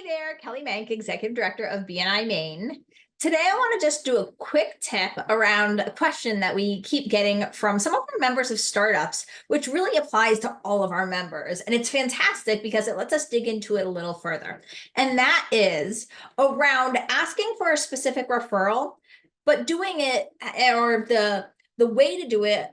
there, Kelly Mank, Executive Director of BNI Maine. Today, I want to just do a quick tip around a question that we keep getting from some of our members of startups, which really applies to all of our members. And it's fantastic because it lets us dig into it a little further. And that is around asking for a specific referral, but doing it, or the way to do it,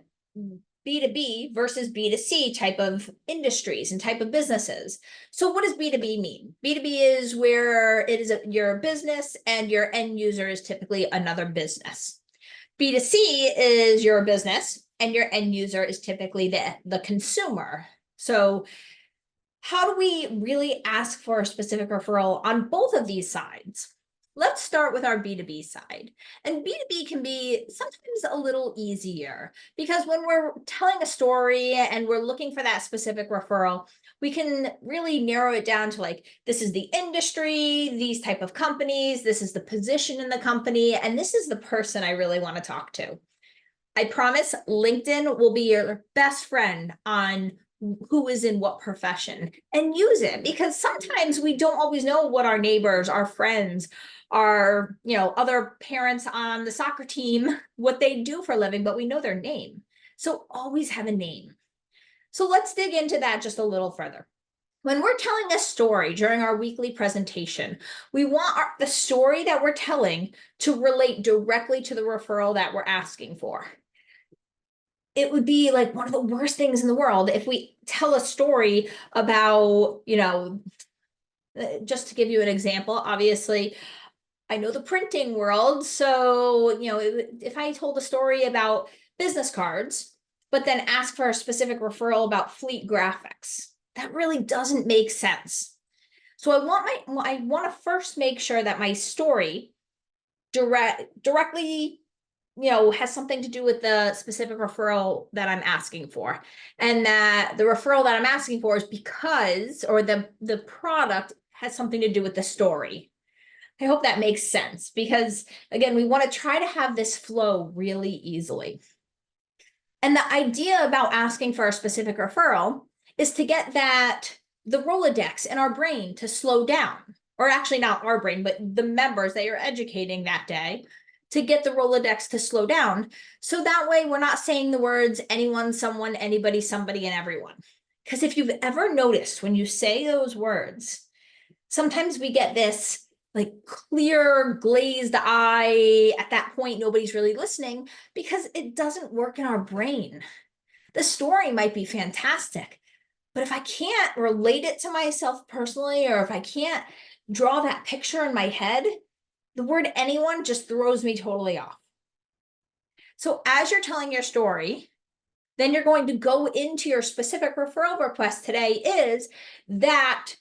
B2B versus B2C type of industries and type of businesses. So what does B2B mean? B2B is where it is your business and your end user is typically another business. B2C is your business and your end user is typically the consumer. So how do we really ask for a specific referral on both of these sides? Let's start with our B2B side. And B2B can be sometimes a little easier because when we're telling a story and we're looking for that specific referral, we can really narrow it down to like, this is the industry, these type of companies, this is the position in the company, and this is the person I really want to talk to. I promise LinkedIn will be your best friend on who is in what profession, and use it because sometimes we don't always know what our neighbors, our friends, our other parents on the soccer team, what they do for a living, but we know their name. So always have a name. So let's dig into that just a little further. When we're telling a story during our weekly presentation, we want the story that we're telling to relate directly to the referral that we're asking for. It would be like one of the worst things in the world if we tell a story about, just to give you an example, obviously, I know the printing world. So, if I told a story about business cards, but then ask for a specific referral about fleet graphics, that really doesn't make sense. So I want to first make sure that my story directly has something to do with the specific referral that I'm asking for. And that the referral that I'm asking for is because, or the product has something to do with the story. I hope that makes sense because, again, we want to try to have this flow really easily. And the idea about asking for a specific referral is to get the Rolodex in our brain to slow down, or actually not our brain, but the members that you're educating that day, to get the Rolodex to slow down. So that way we're not saying the words anyone, someone, anybody, somebody, and everyone. Because if you've ever noticed when you say those words, sometimes we get this like clear glazed eye. At that point, nobody's really listening because it doesn't work in our brain. The story might be fantastic, but if I can't relate it to myself personally, or if I can't draw that picture in my head, the word anyone just throws me totally off. So as you're telling your story, then you're going to go into your specific referral request today is that,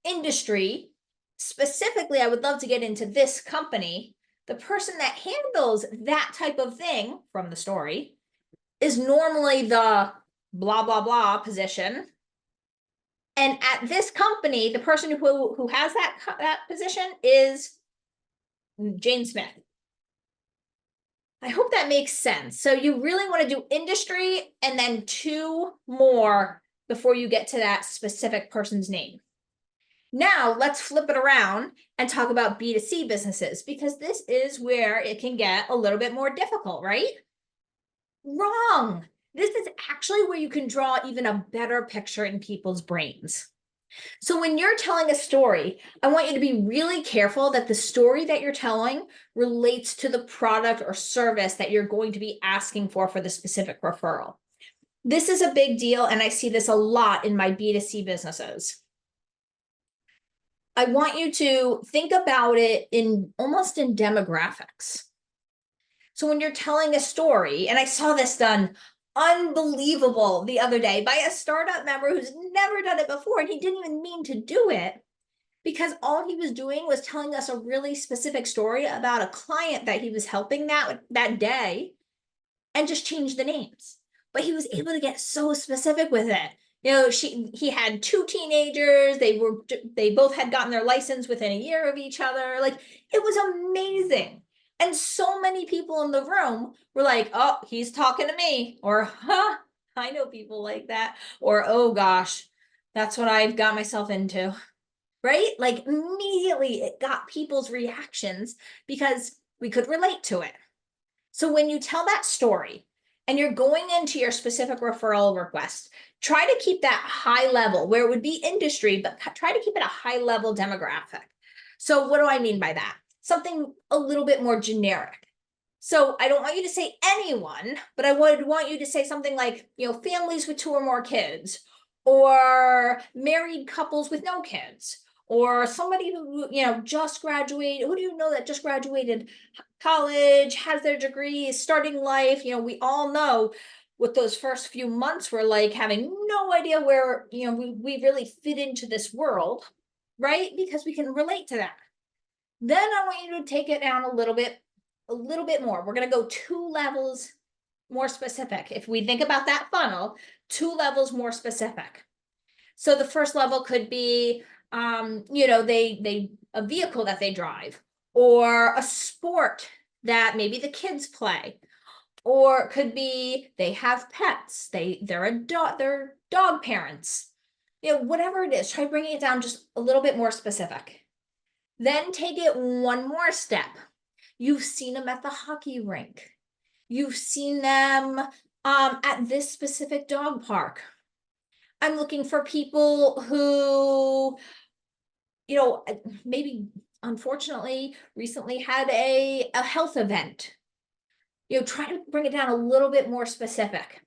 industry. Specifically, I would love to get into this company. The person that handles that type of thing from the story is normally the blah, blah, blah position. And at this company, the person who has that position is Jane Smith. I hope that makes sense. So you really want to do industry and then two more before you get to that specific person's name. Now let's flip it around and talk about B2C businesses, because this is where it can get a little bit more difficult, right? Wrong. This is actually where you can draw even a better picture in people's brains. So when you're telling a story, I want you to be really careful that the story that you're telling relates to the product or service that you're going to be asking for the specific referral. This is a big deal, and I see this a lot in my B2C businesses. I want you to think about it almost in demographics. So when you're telling a story, and I saw this done unbelievable the other day by a startup member who's never done it before, and he didn't even mean to do it because all he was doing was telling us a really specific story about a client that he was helping that day and just changed the names. But he was able to get so specific with it. He had two teenagers. They both had gotten their license within a year of each other. Like, it was amazing. And so many people in the room were like, oh, he's talking to me, or, huh, I know people like that, or, oh gosh, that's what I've got myself into. right? Like immediately it got people's reactions because we could relate to it. So when you tell that story and you're going into your specific referral request, try to keep that high level where it would be industry, but try to keep it a high level demographic. So what do I mean by that? Something a little bit more generic. So I don't want you to say anyone, but I would want you to say something like, families with 2 or more kids, or married couples with no kids, or somebody who, just graduated. Who do you know that just graduated college, has their degree, is starting life? We all know what those first few months were like, having no idea where, we really fit into this world, right? Because we can relate to that. Then I want you to take it down a little bit more. We're going to go 2 levels more specific. If we think about that funnel, 2 levels more specific. So the first level could be, they a vehicle that they drive, or a sport that maybe the kids play, or it could be they have pets. They're dog parents. Whatever it is, try bringing it down just a little bit more specific. Then take it one more step. You've seen them at the hockey rink. You've seen them at this specific dog park. I'm looking for people who, maybe unfortunately recently had a health event. Try to bring it down a little bit more specific.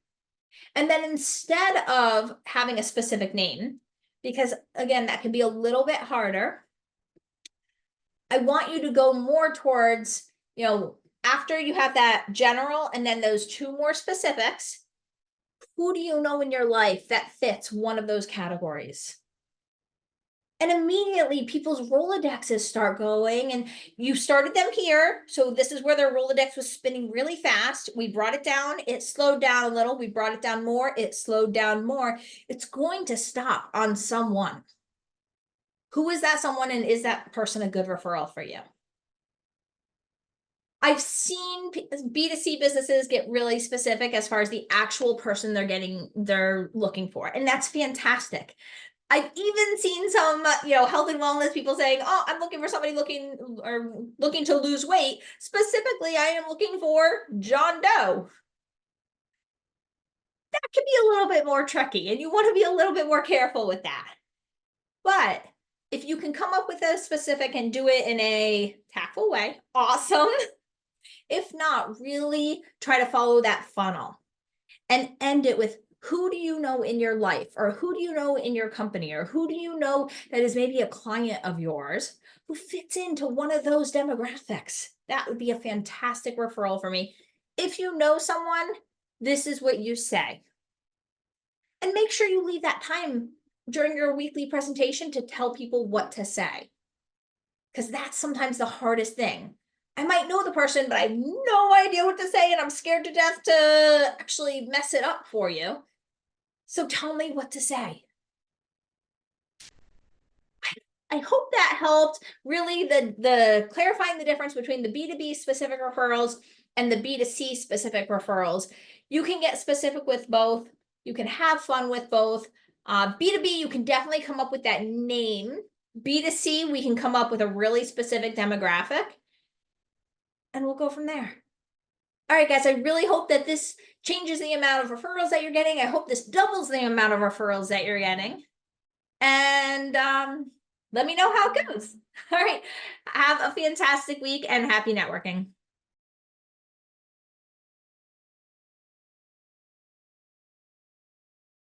And then instead of having a specific name, because again, that can be a little bit harder, I want you to go more towards, after you have that general and then those 2 more specifics, who do you know in your life that fits one of those categories? And immediately people's Rolodexes start going, and you started them here. So this is where their Rolodex was spinning really fast. We brought it down. It slowed down a little. We brought it down more. It slowed down more. It's going to stop on someone. Who is that someone, and is that person a good referral for you? I've seen B2C businesses get really specific as far as the actual person they're looking for, and that's fantastic. I've even seen some, health and wellness people saying, "Oh, I'm looking for somebody looking to lose weight. Specifically, I am looking for John Doe." That can be a little bit more tricky, and you want to be a little bit more careful with that. But if you can come up with a specific and do it in a tactful way, awesome. If not, really try to follow that funnel and end it with, who do you know in your life, or who do you know in your company, or who do you know that is maybe a client of yours who fits into one of those demographics? That would be a fantastic referral for me. If you know someone, this is what you say. And make sure you leave that time during your weekly presentation to tell people what to say, because that's sometimes the hardest thing. I might know the person, but I have no idea what to say, and I'm scared to death to actually mess it up for you. So tell me what to say. I hope that helped. Really, the clarifying the difference between the B2B specific referrals and the B2C specific referrals. You can get specific with both. You can have fun with both. B2B, you can definitely come up with that name. B2C, we can come up with a really specific demographic, and we'll go from there. All right, guys, I really hope that this changes the amount of referrals that you're getting. I hope this doubles the amount of referrals that you're getting. And let me know how it goes. All right, have a fantastic week and happy networking.